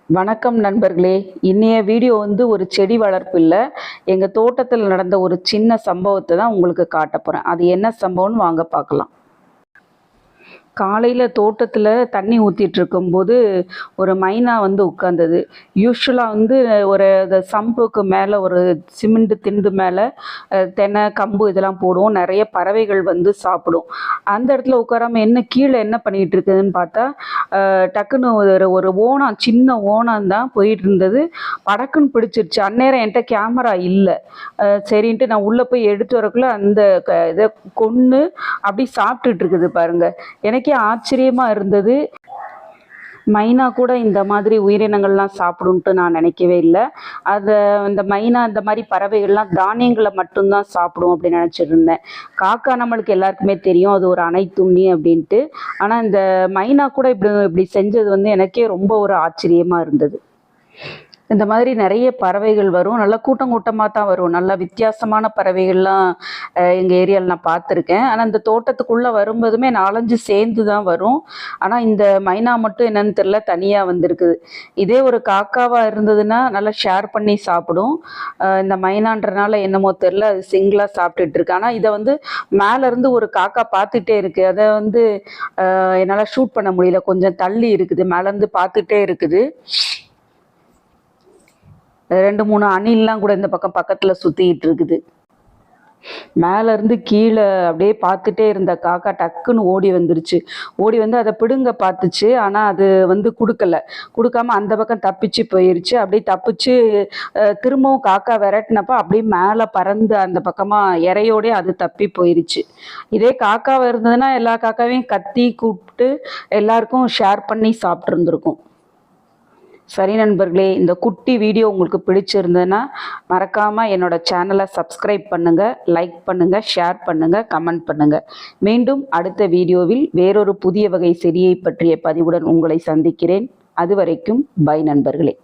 வணக்கம் நண்பர்களே. இன்னைய வீடியோ ஒரு செடி வளர்ப்பு இல்லை, எங்கள் தோட்டத்தில் நடந்த ஒரு சின்ன சம்பவத்தை தான் உங்களுக்கு காட்ட போகிறேன். அது என்ன சம்பவம்னு வாங்க பார்க்கலாம். காலையில் தோட்டத்தில் தண்ணி ஊற்றிட்டு இருக்கும்போது ஒரு மைனா உட்காந்தது. யூஸ்வலாக ஒரு சம்புக்கு மேலே ஒரு சிமெண்ட் திண்டு மேலே தென்னை கம்பு இதெல்லாம் போடுவோம். நிறைய பறவைகள் சாப்பிடும். அந்த இடத்துல உட்காராம கீழே என்ன பண்ணிகிட்டு இருக்குதுன்னு பார்த்தா, டக்குன்னு ஒரு ஓணம், சின்ன ஓணம் தான் போயிட்டு இருந்தது. படக்குன்னு பிடிச்சிருச்சு. அந்நேரம் என்கிட்ட கேமரா இல்லை. சரின்ட்டு நான் உள்ளே போய் எடுத்து வரக்குள்ள அந்த இதை கொன்று அப்படி சாப்பிட்டுட்டு இருக்குது பாருங்க. எனக்கே ஆச்சரியமா இருந்தது. மைனா கூட இந்த மாதிரி உயிரினங்கள்லாம் சாப்பிடும்ட்டு நான் நினைக்கவே இல்லை. இந்த மைனா இந்த மாதிரி பறவைகள்லாம் தானியங்களை மட்டும்தான் சாப்பிடும் அப்படின்னு நினச்சிட்டு இருந்தேன். காக்கா நம்மளுக்கு எல்லாருக்குமே தெரியும், அது ஒரு அனைத்துண்ணி அப்படின்ட்டு. ஆனால் இந்த மைனா கூட இப்படி செஞ்சது எனக்கே ரொம்ப ஒரு ஆச்சரியமாக இருந்தது. இந்த மாதிரி நிறைய பறவைகள் வரும். நல்லா கூட்டம் கூட்டமாக தான் வரும். நல்லா வித்தியாசமான பறவைகள்லாம் எங்கள் ஏரியாவில் நான் பார்த்துருக்கேன். ஆனால் இந்த தோட்டத்துக்குள்ளே வரும்போதுமே 4-5 சேர்ந்து தான் வரும். ஆனால் இந்த மைனா மட்டும் என்னன்னு தெரில, தனியாக வந்திருக்குது. இதே ஒரு காக்காவாக இருந்ததுன்னா நல்லா ஷேர் பண்ணி சாப்பிடும். இந்த மைனான்றனால என்னமோ தெரில, அது சிங்கிளாக சாப்பிட்டுட்டு இருக்கு. ஆனால் இதை மேலேருந்து ஒரு காக்கா பார்த்துட்டே இருக்குது. அதை என்னால் ஷூட் பண்ண முடியல, கொஞ்சம் தள்ளி இருக்குது. மேலேருந்து பார்த்துட்டே இருக்குது. 2-3 அணில்லாம் கூட இந்த பக்கம் பக்கத்தில் சுற்றிக்கிட்டு இருக்குது. மேலேருந்து கீழே அப்படியே பார்த்துட்டே இருந்த காக்கா டக்குன்னு ஓடி வந்துருச்சு. ஓடி அதை பிடுங்க பார்த்துச்சு. ஆனால் அது கொடுக்காம அந்த பக்கம் தப்பிச்சு போயிருச்சு. அப்படியே தப்பிச்சு திரும்பவும் காக்கா விரட்டினப்போ அப்படியே மேலே பறந்து அந்த பக்கமாக இறையோடே அது தப்பி போயிருச்சு. இதே காக்காவை இருந்ததுன்னா எல்லா காக்காவையும் கத்தி கூப்பிட்டு எல்லாருக்கும் ஷேர் பண்ணி சாப்பிட்ருந்துருக்கும். சரி நண்பர்களே, இந்த குட்டி வீடியோ உங்களுக்கு பிடிச்சிருந்ததுன்னா மறக்காமல் என்னோடய சேனலை சப்ஸ்கிரைப் பண்ணுங்கள், லைக் பண்ணுங்கள், ஷேர் பண்ணுங்கள், கமெண்ட் பண்ணுங்கள். மீண்டும் அடுத்த வீடியோவில் வேறொரு புதிய வகை செடியை பற்றிய பதிவுடன் உங்களை சந்திக்கிறேன். அதுவரைக்கும் பை நண்பர்களே.